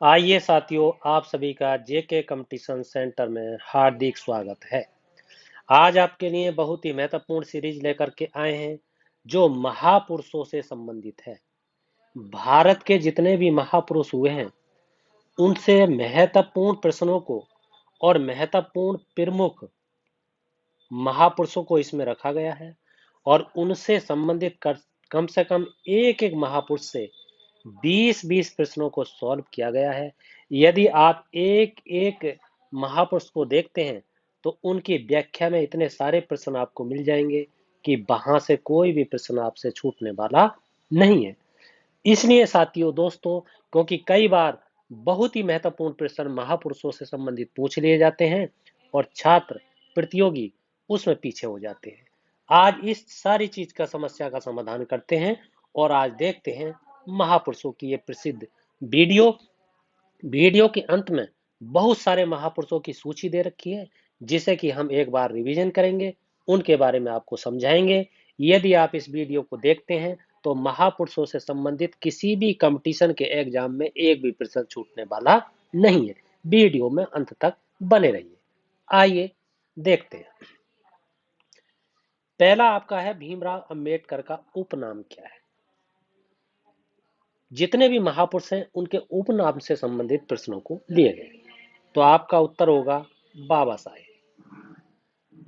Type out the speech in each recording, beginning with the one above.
आइए साथियों, आप सभी का जेके कंपटीशन सेंटर में हार्दिक स्वागत है। आज आपके लिए बहुत ही महत्वपूर्ण सीरीज लेकर के आए हैं जो महापुरुषों से संबंधित है। भारत के जितने भी महापुरुष हुए हैं उनसे महत्वपूर्ण प्रश्नों को और महत्वपूर्ण प्रमुख महापुरुषों को इसमें रखा गया है और उनसे संबंधित कम से कम एक एक महापुरुष से 20-20 प्रश्नों को सॉल्व किया गया है। यदि आप एक एक महापुरुष को देखते हैं तो उनकी व्याख्या में इतने सारे प्रश्न आपको मिल जाएंगे कि वहां से कोई भी प्रश्न आपसे छूटने वाला नहीं है। इसलिए साथियों दोस्तों, क्योंकि कई बार बहुत ही महत्वपूर्ण प्रश्न महापुरुषों से संबंधित पूछ लिए जाते हैं और छात्र प्रतियोगी उसमें पीछे हो जाते हैं। आज इस सारी चीज का समस्या का समाधान करते हैं और आज देखते हैं महापुरुषों की ये प्रसिद्ध वीडियो। वीडियो के अंत में बहुत सारे महापुरुषों की सूची दे रखी है जिसे कि हम एक बार रिवीजन करेंगे, उनके बारे में आपको समझाएंगे। यदि आप इस वीडियो को देखते हैं तो महापुरुषों से संबंधित किसी भी कंपटीशन के एग्जाम में एक भी प्रश्न छूटने वाला नहीं है। वीडियो में अंत तक बने रहिए। आइए देखते हैं। पहला आपका है भीमराव अंबेडकर का उपनाम क्या है। जितने भी महापुरुष हैं उनके उपनाम से संबंधित प्रश्नों को लिए गए, तो आपका उत्तर होगा बाबा साहेब।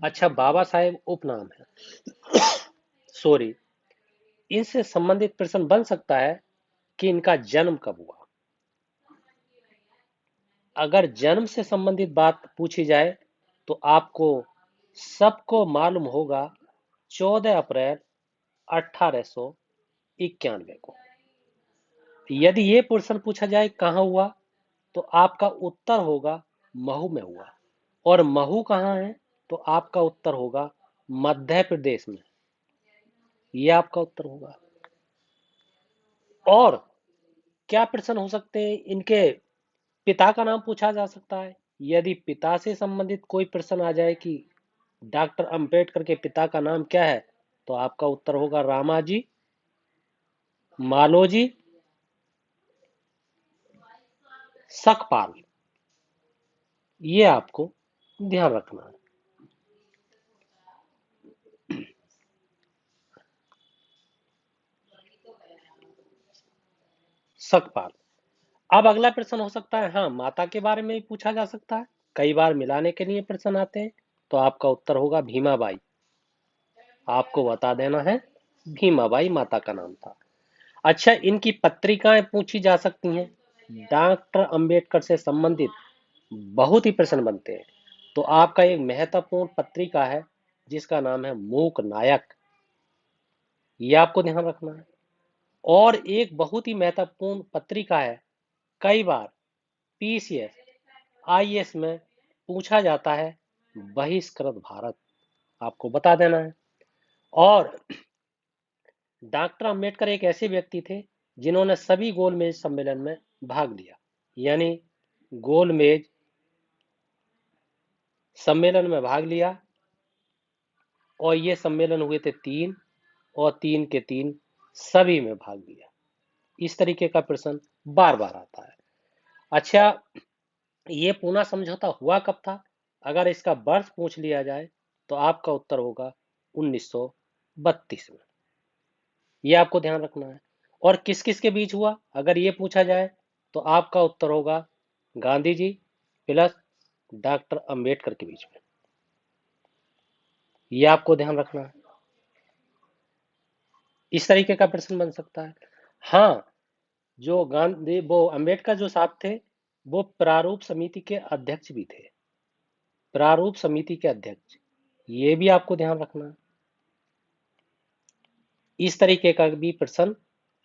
अच्छा, बाबा साहेब उपनाम है। सॉरी, इनसे संबंधित प्रश्न बन सकता है कि इनका जन्म कब हुआ। अगर जन्म से संबंधित बात पूछी जाए तो आपको सबको मालूम होगा 14 अप्रैल 1891 को। यदि ये प्रश्न पूछा जाए कहाँ हुआ तो आपका उत्तर होगा महू में हुआ। और महू कहाँ है तो आपका उत्तर होगा मध्य प्रदेश में। ये आपका उत्तर होगा। और क्या प्रश्न हो सकते हैं, इनके पिता का नाम पूछा जा सकता है। यदि पिता से संबंधित कोई प्रश्न आ जाए कि डॉक्टर अंबेडकर के पिता का नाम क्या है तो आपका उत्तर होगा रामाजी, मालोजी, सकपाल। ये आपको ध्यान रखना है। सकपाल। अब अगला प्रश्न हो सकता है, हाँ, माता के बारे में भी पूछा जा सकता है। कई बार मिलाने के लिए प्रश्न आते हैं, तो आपका उत्तर होगा भीमाबाई। आपको बता देना है भीमाबाई माता का नाम था। अच्छा, इनकी पत्रिकाएं पूछी जा सकती हैं। डॉक्टर अंबेडकर से संबंधित बहुत ही प्रश्न बनते हैं, तो आपका एक महत्वपूर्ण पत्रिका है जिसका नाम है मूक नायक। ये आपको ध्यान रखना है। और एक बहुत ही महत्वपूर्ण पत्रिका है, कई बार पीसीएस आईएएस में पूछा जाता है, बहिष्कृत भारत। आपको बता देना है। और डॉक्टर अंबेडकर एक ऐसे व्यक्ति थे जिन्होंने सभी गोलमेज सम्मेलन में भाग लिया। यानी गोलमेज सम्मेलन में भाग लिया और ये सम्मेलन हुए थे 3 और 3 के 3 सभी में भाग लिया। इस तरीके का प्रश्न बार बार आता है। अच्छा, ये पूना समझौता हुआ कब था। अगर इसका वर्ष पूछ लिया जाए तो आपका उत्तर होगा 1932 में। ये आपको ध्यान रखना है। और किस किस के बीच हुआ अगर ये पूछा जाए तो आपका उत्तर होगा गांधी जी प्लस डॉक्टर अंबेडकर के बीच में। ये आपको ध्यान रखना है। इस तरीके का प्रश्न बन सकता है। हाँ, जो गांधी वो अंबेडकर जो साहब थे वो प्रारूप समिति के अध्यक्ष भी थे। प्रारूप समिति के अध्यक्ष, ये भी आपको ध्यान रखना है। इस तरीके का भी प्रश्न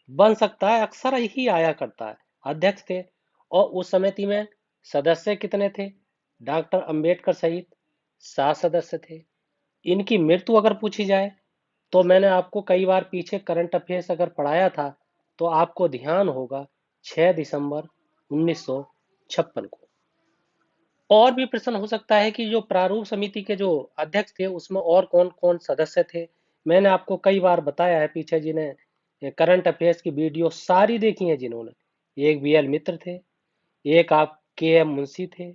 बन सकता है, अक्सर यही आया करता है। अध्यक्ष थे और उस समिति में सदस्य कितने थे, डॉक्टर अंबेडकर सहित 7 सदस्य थे। इनकी मृत्यु अगर पूछी जाए तो मैंने आपको कई बार पीछे करंट अफेयर्स अगर पढ़ाया था तो आपको ध्यान होगा 6 दिसंबर 1956 को। और भी प्रश्न हो सकता है कि जो प्रारूप समिति के जो अध्यक्ष थे उसमें और कौन कौन सदस्य थे। मैंने आपको कई बार बताया है पीछे, जिन्हें करंट अफेयर्स की वीडियो सारी देखी है जिन्होंने, एक बीएल मित्र थे, एक आप के.एम. मुंशी थे,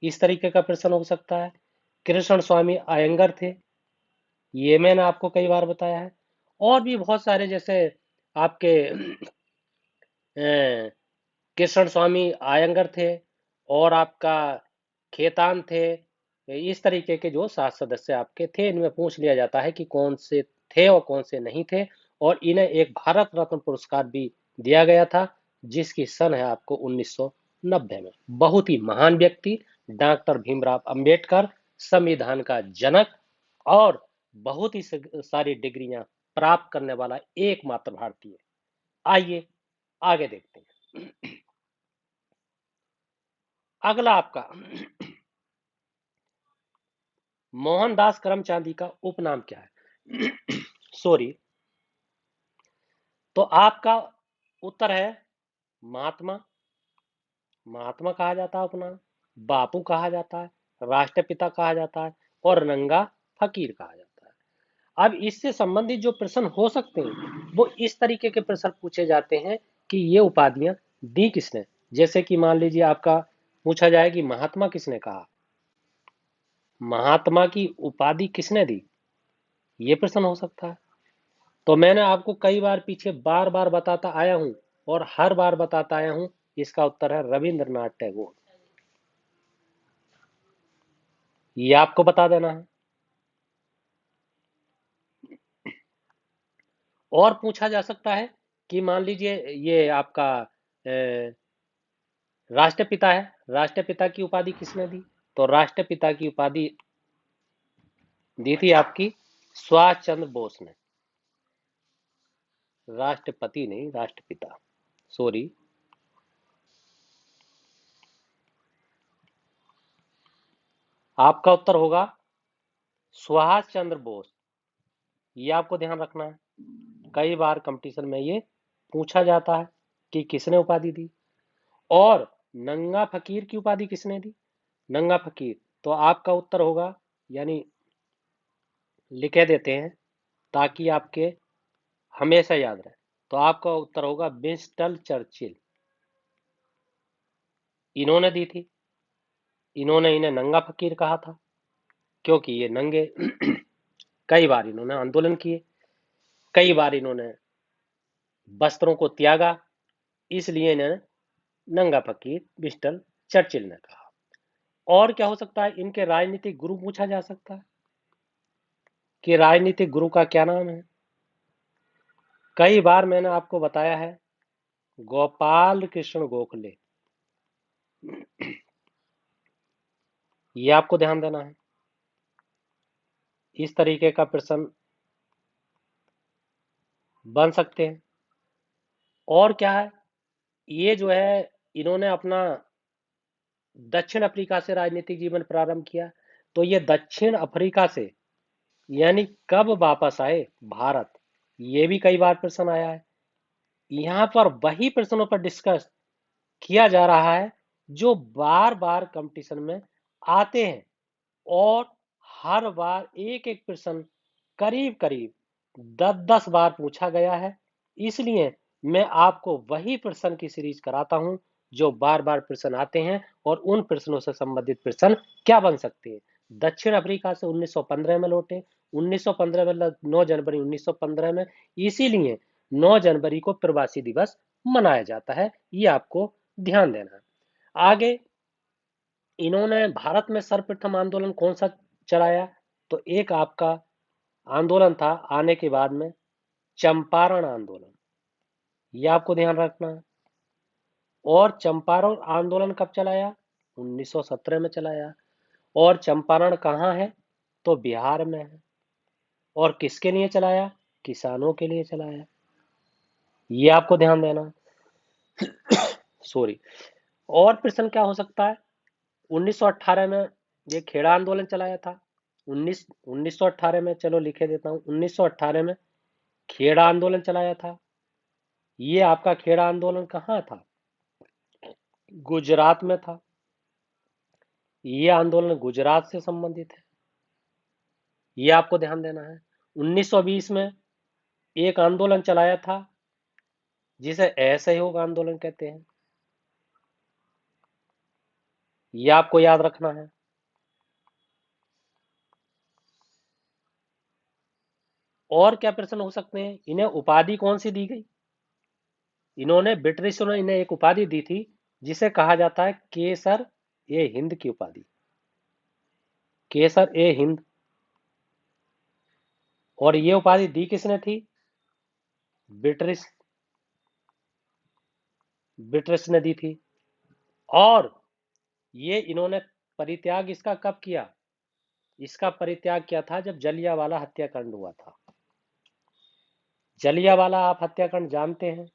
इस तरीके का प्रश्न हो सकता है। कृष्ण स्वामी अयंगर थे, ये मैंने आपको कई बार बताया है। और भी बहुत सारे, जैसे आपके अ, कृष्ण स्वामी अयंगर थे, और आपका खेतान थे। इस तरीके के जो 7 सदस्य आपके थे, इनमें पूछ लिया जाता है कि कौन से थे और कौन से नहीं थे। और इन्हें एक भारत रत्न पुरस्कार भी दिया गया था, जिसकी सन है आपको 1990 में। बहुत ही महान व्यक्ति डॉक्टर भीमराव अंबेडकर, संविधान का जनक, और बहुत ही सारी डिग्रियां प्राप्त करने वाला एकमात्र भारतीय। आइए आगे देखते हैं। अगला आपका, मोहनदास करमचंद का उपनाम क्या है? सॉरी। तो आपका उत्तर है महात्मा। महात्मा कहा जाता है उपनाम, बापू कहा जाता है, राष्ट्रपिता कहा जाता है, और नंगा फकीर कहा जाता है। अब इससे संबंधित जो प्रश्न हो सकते हैं, वो इस तरीके के प्रश्न पूछे जाते हैं कि ये उपाधियां दी किसने। जैसे कि मान लीजिए आपका पूछा जाए कि महात्मा किसने कहा, महात्मा की उपाधि किसने दी, ये प्रश्न हो सकता है। तो मैंने आपको कई बार पीछे बार बार बताता आया हूं, और हर बार बताता आया हूं, इसका उत्तर है रविंद्रनाथ टैगोर। ये आपको बता देना है। और पूछा जा सकता है कि मान लीजिए ये आपका राष्ट्रपिता है, राष्ट्रपिता की उपाधि किसने दी। तो राष्ट्रपिता की उपाधि दी थी आपकी सुभाष चंद्र बोस ने। राष्ट्रपति नहीं, राष्ट्रपिता, सॉरी। आपका उत्तर होगा सुभाष चंद्र बोस। ये आपको ध्यान रखना है, कई बार कंपटीशन में ये पूछा जाता है कि किसने उपाधि दी। और नंगा फकीर की उपाधि किसने दी, नंगा फकीर। तो आपका उत्तर होगा, यानी लिखे देते हैं ताकि आपके हमेशा याद रहे। तो आपका उत्तर होगा विंस्टन चर्चिल। इन्होंने दी थी, इन्होंने इन्हें नंगा फकीर कहा था क्योंकि ये नंगे कई बार इन्होंने आंदोलन किए, कई बार इन्होंने वस्त्रों को त्यागा, इसलिए इन्हें नंगा फकीर विंस्टन चर्चिल ने कहा। और क्या हो सकता है, इनके राजनीतिक गुरु पूछा जा सकता है कि राजनीतिक गुरु का क्या नाम है। कई बार मैंने आपको बताया है, गोपाल कृष्ण गोखले। ये आपको ध्यान देना है, इस तरीके का प्रश्न बन सकते हैं। और क्या है, ये जो है, इन्होंने अपना दक्षिण अफ्रीका से राजनीतिक जीवन प्रारंभ किया। तो ये दक्षिण अफ्रीका से यानी कब वापस आए भारत, ये भी कई बार प्रश्न आया है। यहाँ पर वही प्रश्नों पर डिस्कस किया जा रहा है जो बार बार कंपटीशन में आते हैं, और हर बार एक एक प्रश्न करीब करीब 10-10 बार पूछा गया है। इसलिए मैं आपको वही प्रश्न की सीरीज कराता हूं जो बार बार प्रश्न आते हैं, और उन प्रश्नों से संबंधित प्रश्न क्या बन सकते हैं। दक्षिण अफ्रीका से 1915 में लौटे, 1915 में 9 जनवरी 1915 में, इसीलिए 9 जनवरी को प्रवासी दिवस मनाया जाता है। ये आपको ध्यान देना है। आगे, इन्होंने भारत में सर्वप्रथम आंदोलन कौन सा चलाया। तो एक आपका आंदोलन था आने के बाद में, चंपारण आंदोलन। ये आपको ध्यान रखना है। और चंपारण आंदोलन कब चलाया, 1917 में चलाया। और चंपारण कहाँ है, तो बिहार में है। और किसके लिए चलाया, किसानों के लिए चलाया। ये आपको ध्यान देना, सॉरी। और प्रश्न क्या हो सकता है, 1918 में ये खेड़ा आंदोलन चलाया था। 1918 में, चलो लिखे देता हूं, 1918 में खेड़ा आंदोलन चलाया था। ये आपका खेड़ा आंदोलन कहाँ था, गुजरात में था। ये आंदोलन गुजरात से संबंधित है, ये आपको ध्यान देना है। 1920 में एक आंदोलन चलाया था जिसे असहयोग आंदोलन कहते हैं। ये आपको याद रखना है। और क्या प्रश्न हो सकते हैं? इन्हें उपाधि कौन सी दी गई? इन्होंने ब्रिटिशों ने इन्हें एक उपाधि दी थी जिसे कहा जाता है केसर ए हिंद की उपाधि। केसर ए हिंद। और ये उपाधि दी किसने थी? ब्रिटिश ब्रिटिश ने दी थी। और ये इन्होंने परित्याग इसका कब किया? इसका परित्याग किया था जब जलियांवाला हत्याकांड हुआ था। जलियांवाला आप हत्याकांड जानते हैं,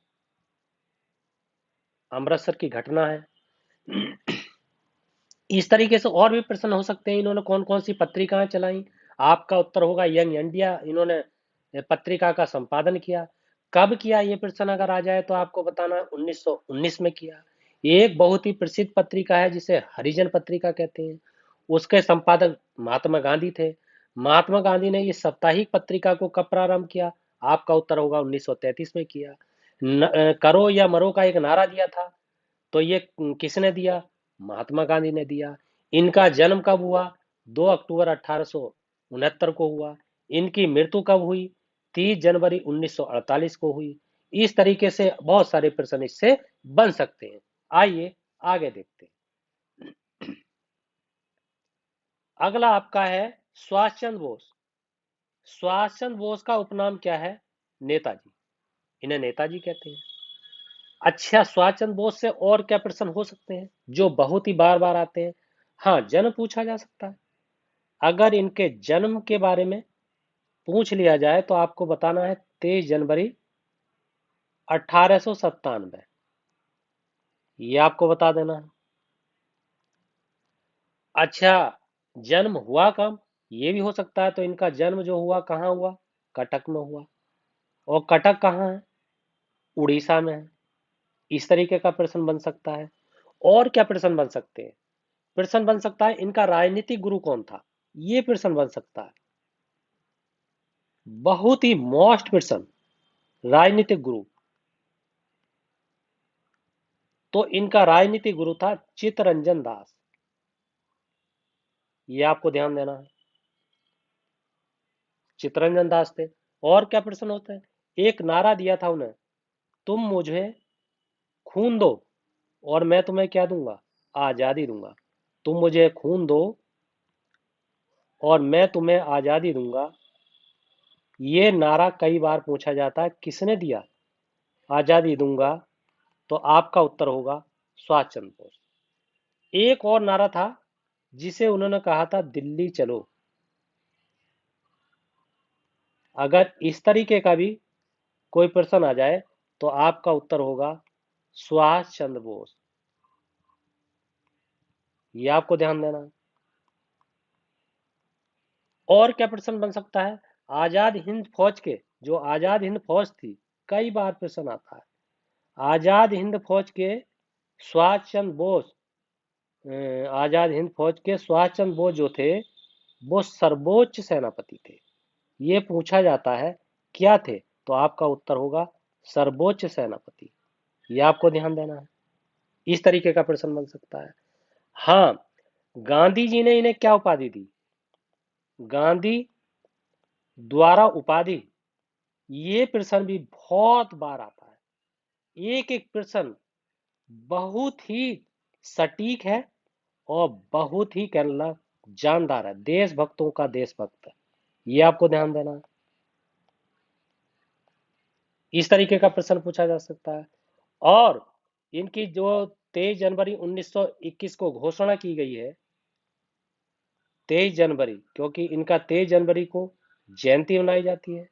अमृतसर की घटना है। इस तरीके से और भी प्रश्न हो सकते हैं। इन्होंने कौन कौन सी पत्रिकाएं चलाई? आपका उत्तर होगा यंग इंडिया। इन्होंने पत्रिका का संपादन किया। कब किया ये प्रश्न अगर आ जाए तो आपको बताना 1919 में किया। एक बहुत ही प्रसिद्ध पत्रिका है जिसे हरिजन पत्रिका कहते हैं। उसके संपादक महात्मा गांधी थे। महात्मा गांधी ने इस साप्ताहिक पत्रिका को कब प्रारंभ किया? आपका उत्तर होगा 1933 में किया। करो या मरो का एक नारा दिया था, तो ये किसने दिया? महात्मा गांधी ने दिया। इनका जन्म कब हुआ? 2 अक्टूबर 1869 को हुआ। इनकी मृत्यु कब हुई? 30 जनवरी 1948 को हुई। इस तरीके से बहुत सारे प्रश्न इससे बन सकते हैं। आइए आगे देखते हैं। अगला आपका है सुभाष चंद्र बोस। सुभाष चंद्र बोस का उपनाम क्या है? नेताजी। इन्हें नेताजी कहते हैं। अच्छा, सुभाष चंद्र बोस से और क्या प्रश्न हो सकते हैं जो बहुत ही बार बार आते हैं? हाँ, जन्म पूछा जा सकता है। अगर इनके जन्म के बारे में पूछ लिया जाए तो आपको बताना है 23 जनवरी 1897। ये आपको बता देना है। अच्छा, जन्म हुआ कब? ये भी हो सकता है। तो इनका जन्म जो हुआ कहाँ हुआ? कटक में हुआ। और कटक कहाँ है? उड़ीसा में है। इस तरीके का प्रश्न बन सकता है। और क्या प्रश्न बन सकते हैं? प्रश्न बन सकता है इनका राजनीतिक गुरु कौन था? ये प्रश्न बन सकता है। बहुत ही मोस्ट प्रश्न, राजनीतिक गुरु। तो इनका राजनीतिक गुरु था चित्तरंजन दास। ये आपको ध्यान देना है। चित्तरंजन दास थे। और क्या प्रश्न होते हैं? एक नारा दिया था उन्हें, तुम मुझे खून दो और मैं तुम्हें क्या दूंगा? आजादी दूंगा। तुम मुझे खून दो और मैं तुम्हें आजादी दूंगा। ये नारा कई बार पूछा जाता है, किसने दिया आजादी दूंगा? तो आपका उत्तर होगा सुभाष चंद्र बोस। एक और नारा था जिसे उन्होंने कहा था, दिल्ली चलो। अगर इस तरीके का भी कोई प्रश्न आ जाए तो आपका उत्तर होगा सुभाष चंद्र बोस। ये आपको ध्यान देना है। और क्या प्रश्न बन सकता है? आजाद हिंद फौज के, जो आजाद हिंद फौज थी, कई बार प्रश्न आता है। आजाद हिंद फौज के सुभाष चंद्र बोस, आजाद हिंद फौज के सुभाष चंद्र बोस जो थे वो सर्वोच्च सेनापति थे। ये पूछा जाता है क्या थे? तो आपका उत्तर होगा सर्वोच्च सेनापति। ये आपको ध्यान देना है। इस तरीके का प्रश्न बन सकता है। हाँ, गांधी जी ने इन्हें क्या उपाधि दी? गांधी द्वारा उपाधि। ये प्रश्न भी बहुत बार आता है। एक एक प्रश्न बहुत ही सटीक है और बहुत ही कहना जानदार है। देशभक्तों का देशभक्त है। ये आपको ध्यान देना है। इस तरीके का प्रश्न पूछा जा सकता है। और इनकी जो 23 जनवरी 1921 को घोषणा की गई है, 23 जनवरी, क्योंकि इनका 23 जनवरी को जयंती मनाई जाती है।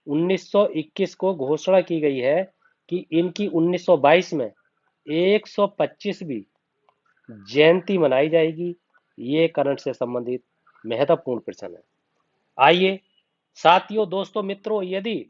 1921 को घोषणा की गई है कि इनकी 1922 में 125वीं जयंती मनाई जाएगी। ये करंट से संबंधित महत्वपूर्ण प्रश्न है। आइए साथियों, दोस्तों, मित्रों, यदि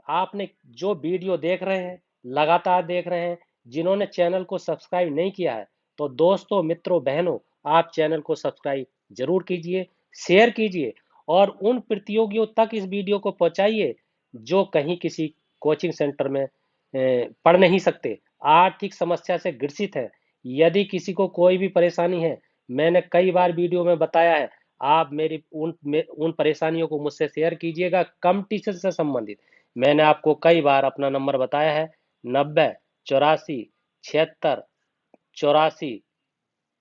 आपने जो वीडियो देख रहे हैं, लगातार देख रहे हैं, जिन्होंने चैनल को सब्सक्राइब नहीं किया है, तो दोस्तों, मित्रों, बहनों, आप चैनल को सब्सक्राइब जरूर कीजिए, शेयर कीजिए और उन प्रतियोगियों तक इस वीडियो को पहुंचाइए जो कहीं किसी कोचिंग सेंटर में पढ़ नहीं सकते, आर्थिक समस्या से ग्रसित है। यदि किसी को कोई भी परेशानी है, मैंने कई बार वीडियो में बताया है, आप मेरी उन परेशानियों को मुझसे शेयर कीजिएगा कंपटीशन से संबंधित। मैंने आपको कई बार अपना नंबर बताया है, 90 84 76 84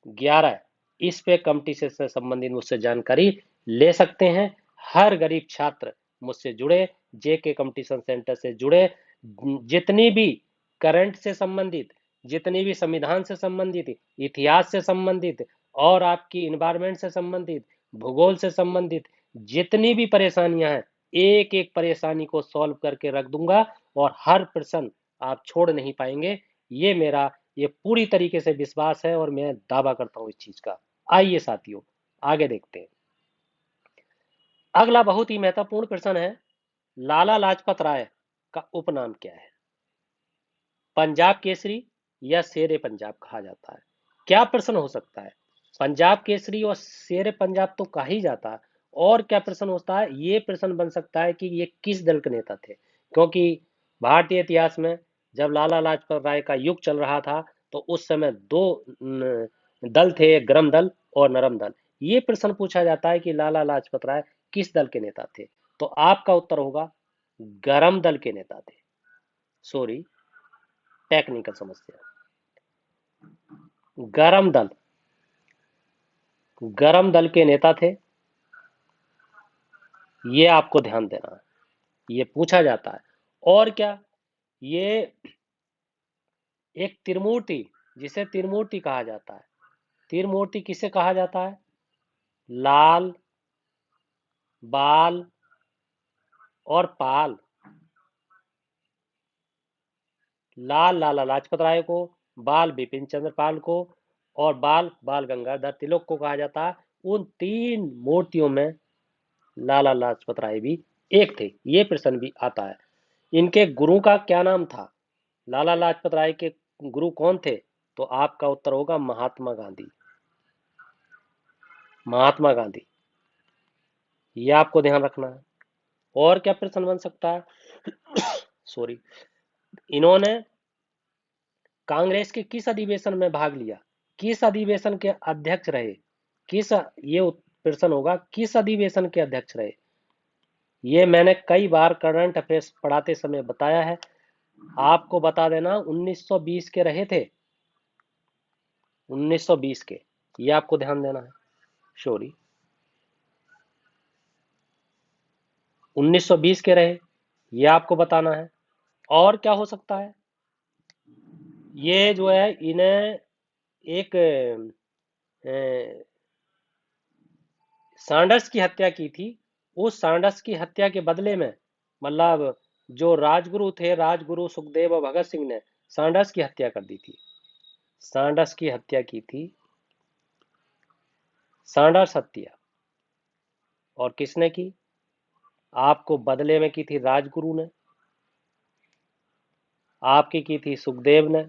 11। इस पे कंपटीशन से संबंधित मुझसे जानकारी ले सकते हैं। हर गरीब छात्र मुझसे जुड़े, जेके कंपटीशन सेंटर से जुड़े। जितनी भी करंट से संबंधित, जितनी भी संविधान से संबंधित, इतिहास से संबंधित और आपकी इन्वायरमेंट से संबंधित, भूगोल से संबंधित जितनी भी परेशानियां हैं, एक एक परेशानी को सॉल्व करके रख दूंगा और हर प्रश्न आप छोड़ नहीं पाएंगे। ये पूरी तरीके से विश्वास है और मैं दावा करता हूं इस चीज का। आइए साथियों, आगे देखते हैं। अगला बहुत ही महत्वपूर्ण प्रश्न है, लाला लाजपत राय का उपनाम क्या है? पंजाब केसरी या शेरे पंजाब कहा जाता है? क्या प्रश्न हो सकता है? पंजाब केसरी और शेरे पंजाब तो कहा ही जाता है, और क्या प्रश्न होता है? ये प्रश्न बन सकता है कि ये किस दल के नेता थे, क्योंकि भारतीय इतिहास में जब लाला लाजपत राय का युग चल रहा था तो उस समय दो दल थे, गरम दल और नरम दल। ये प्रश्न पूछा जाता है कि लाला लाजपत राय किस दल के नेता थे, तो आपका उत्तर होगा गरम दल के नेता थे। सॉरी, टेक्निकल समस्या। गरम दल, गरम दल के नेता थे, ये आपको ध्यान देना है, ये पूछा जाता है। और क्या, ये एक त्रिमूर्ति, जिसे त्रिमूर्ति कहा जाता है, त्रिमूर्ति किसे कहा जाता है? लाल, बाल और पाल। लाल लाला लाजपत राय को, बाल बिपिन चंद्र पाल को और बाल बाल गंगाधर तिलक को कहा जाता है। उन तीन मूर्तियों में लाला लाजपत राय भी एक थे। ये प्रश्न भी आता है। इनके गुरु का क्या नाम था? लाला लाजपत राय के गुरु कौन थे? तो आपका उत्तर होगा महात्मा गांधी। महात्मा गांधी, ये आपको ध्यान रखना है। और क्या प्रश्न बन सकता है? सॉरी, इन्होंने कांग्रेस के किस अधिवेशन में भाग लिया? किस अधिवेशन के अध्यक्ष रहे? किस, ये प्रश्न होगा, किस अधिवेशन के अध्यक्ष रहे? ये मैंने कई बार करंट अफेयर्स पढ़ाते समय बताया है। आपको बता देना, 1920 के रहे थे, 1920 के, ये आपको ध्यान देना है। सॉरी, 1920 के रहे, ये आपको बताना है। और क्या हो सकता है? ये जो है, इन्हें एक सांडर्स की हत्या की थी। उस सांडर्स की हत्या के बदले में, मतलब जो राजगुरु थे, राजगुरु सुखदेव और भगत सिंह ने सांडर्स की हत्या कर दी थी। सांडर्स की हत्या की थी, सांडर्स हत्या। और किसने की? आपको बदले में की थी राजगुरु ने, आपकी की थी सुखदेव ने,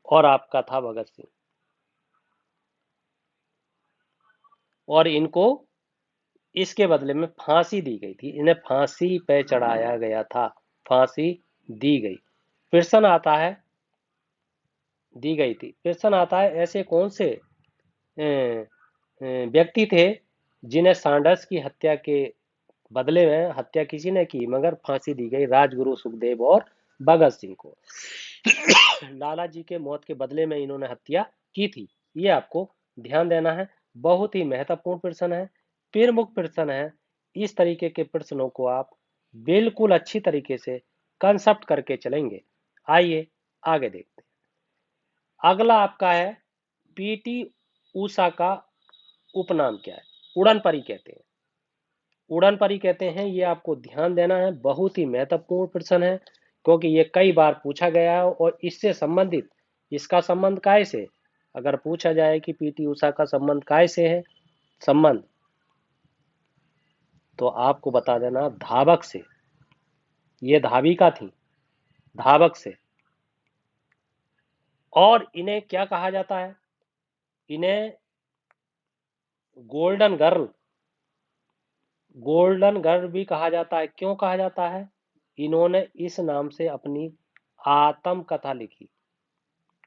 और आपका था भगत सिंह। और इनको इसके बदले में फांसी दी गई थी, इन्हें फांसी पे चढ़ाया गया था, फांसी दी गई। प्रश्न आता है, दी गई थी, प्रश्न आता है, ऐसे कौन से व्यक्ति थे जिन्हें सांडर्स की हत्या के बदले में हत्या किसी ने की मगर फांसी दी गई? राजगुरु सुखदेव और भगत सिंह को लाला जी के मौत के बदले में इन्होंने हत्या की थी। ये आपको ध्यान देना है। बहुत ही महत्वपूर्ण प्रश्न है, प्रमुख प्रश्न है। इस तरीके के प्रश्नों को आप बिल्कुल अच्छी तरीके से कंसेप्ट करके चलेंगे। आइए आगे देखते हैं। अगला आपका है, पीटी ऊषा का उपनाम क्या है? उड़न परी कहते हैं, उड़न परी कहते हैं, ये आपको ध्यान देना है। बहुत ही महत्वपूर्ण प्रश्न है, क्योंकि ये कई बार पूछा गया है और इससे संबंधित, इसका संबंध काय से, अगर पूछा जाए कि पीटी उषा का संबंध काय से है, संबंध, तो आपको बता देना धावक से। ये धाविका थी, धावक से। और इन्हें क्या कहा जाता है? इन्हें गोल्डन गर्ल, गोल्डन गर्ल भी कहा जाता है। क्यों कहा जाता है? इन्होंने इस नाम से अपनी आत्मकथा लिखी।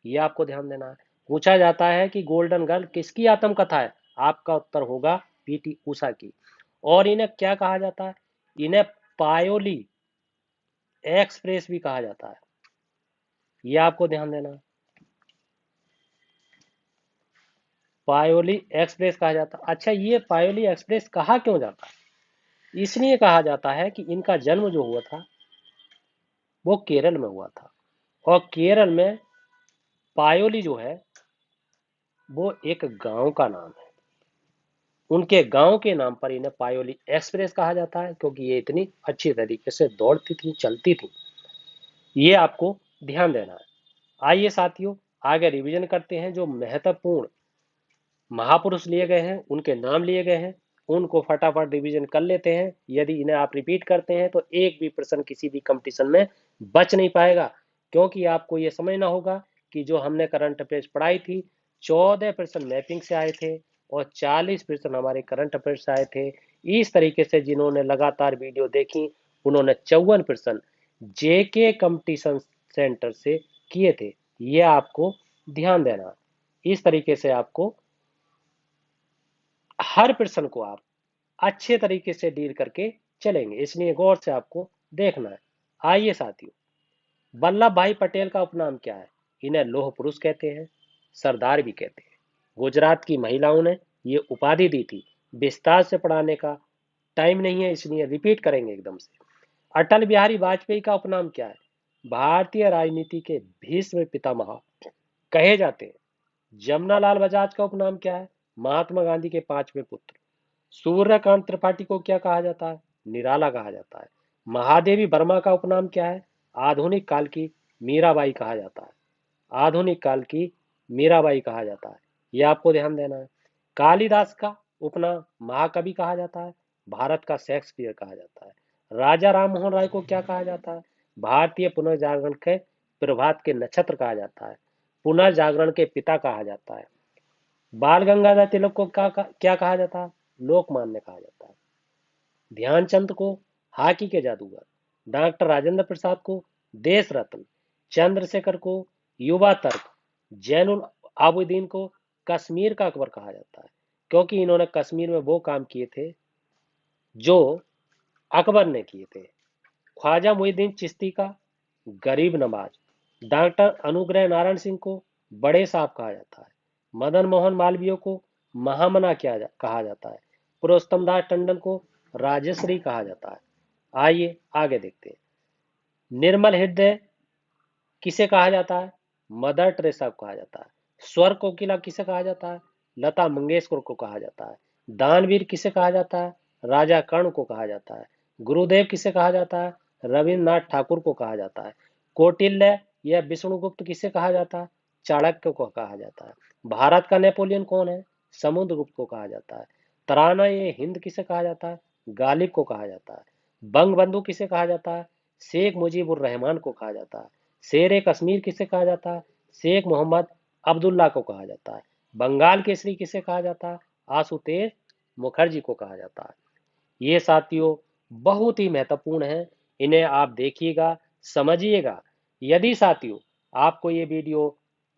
ये आपको ध्यान देना है। पूछा जाता है कि गोल्डन गर्ल किसकी आत्मकथा है, आपका उत्तर होगा पीटी उषा की। और इन्हें क्या कहा जाता है, इन्हें पायोली एक्सप्रेस भी कहा जाता है। ये आपको ध्यान देना है, पायोली एक्सप्रेस कहा जाता है। अच्छा, ये पायोली एक्सप्रेस कहा क्यों जाता है, इसलिए कहा जाता है कि इनका जन्म जो हुआ था वो केरल में हुआ था, और केरल में पायोली जो है वो एक गांव का नाम है। उनके गांव के नाम पर इन्हें पायोली एक्सप्रेस कहा जाता है, क्योंकि ये इतनी अच्छी तरीके से दौड़ती थी, चलती थी। ये आपको ध्यान देना है। आइए साथियों, आगे रिवीजन करते हैं। जो महत्वपूर्ण महापुरुष लिए गए हैं, उनके नाम लिए गए हैं, उनको फटाफट रिवीजन कर लेते हैं। यदि इन्हें आप रिपीट करते हैं तो एक भी प्रश्न किसी भी कंपटीशन में बच नहीं पाएगा, क्योंकि आपको यह समझना होगा कि जो हमने करंट अफेयर्स पढ़ाई थी, 14 प्रश्न मैपिंग से आए थे और 40 प्रश्न हमारे करंट अफेयर्स से आए थे। इस तरीके से जिन्होंने लगातार वीडियो देखी, उन्होंने 54 प्रश्न जेके कंपटीशन सेंटर से किए थे। ये आपको ध्यान देना है। इस तरीके से आपको हर प्रश्न को आप अच्छे तरीके से डील करके चलेंगे, इसलिए गौर से आपको देखना है। आइए साथियों, वल्लभ भाई पटेल का उपनाम क्या है, इन्हें लौह पुरुष कहते हैं, सरदार भी कहते हैं। गुजरात की महिलाओं ने ये उपाधि दी थी। विस्तार से पढ़ाने का टाइम नहीं है, इसलिए रिपीट करेंगे एकदम से। अटल बिहारी वाजपेयी का उपनाम क्या है, भारतीय राजनीति के भीष्म पितामह कहे जाते हैं। जमनालाल बजाज का उपनाम क्या है, महात्मा गांधी के पांचवें पुत्र। सूर्यकांत त्रिपाठी को क्या कहा जाता है, निराला कहा जाता है। महादेवी वर्मा का उपनाम क्या है, आधुनिक काल की मीराबाई कहा जाता है। आधुनिक काल की मीराबाई कहा जाता है। यह आपको ध्यान देना है। कालिदास का उपनाम महाकवि कहा जाता है, भारत का शेक्सपियर कहा जाता है। राजा राम मोहन राय को क्या कहा जाता है, भारतीय पुनर्जागरण के प्रभात के नक्षत्र कहा जाता है, पुनर्जागरण के पिता कहा जाता है। बाल गंगाधर तिलक को क्या कहा जाता है, लोकमान्य कहा जाता है। ध्यानचंद को हॉकी के जादूगर, डॉक्टर राजेंद्र प्रसाद को देश रत्न, चंद्रशेखर को युवा तर्क, जैनुल आबुद्दीन को कश्मीर का अकबर कहा जाता है, क्योंकि इन्होंने कश्मीर में वो काम किए थे जो अकबर ने किए थे। ख्वाजा मुहिद्दीन चिश्ती का गरीब नवाज, डॉक्टर अनुग्रह नारायण सिंह को बड़े साहब कहा जाता है। मदन मोहन मालवीय को महामना कहा जाता है। पुरुषोत्तम दास टंडन को राजश्री कहा जाता है। आइए आगे देखते हैं। निर्मल हृदय किसे कहा जाता है, मदर टेरेसा को कहा जाता है। स्वर कोकिला किसे कहा जाता है, लता मंगेशकर को कहा जाता है। दानवीर किसे कहा जाता है, राजा कर्ण को कहा जाता है। गुरुदेव किसे कहा जाता है, रविन्द्रनाथ ठाकुर को कहा जाता है। कौटिल्य या विष्णुगुप्त किसे कहा जाता है, चाणक्य को कहा जाता है। भारत का नेपोलियन कौन है, समुद्रगुप्त को कहा जाता है। तराना ये हिंद किसे कहा जाता है, गालिब को कहा जाता है। बंगबंधु किसे कहा जाता है, शेख मुजीबुर रहमान को कहा जाता है। शेर कश्मीर किसे कहा जाता है, शेख मोहम्मद अब्दुल्ला को कहा जाता है। बंगाल केसरी किसे कहा जाता है, आशुतोष मुखर्जी को कहा जाता है। ये साथियों बहुत ही महत्वपूर्ण है, इन्हें आप देखिएगा, समझिएगा। यदि साथियों आपको ये वीडियो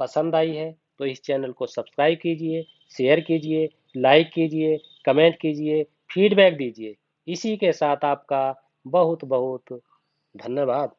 पसंद आई है तो इस चैनल को सब्सक्राइब कीजिए, शेयर कीजिए, लाइक कीजिए, कमेंट कीजिए, फीडबैक दीजिए। इसी के साथ आपका बहुत बहुत धन्यवाद।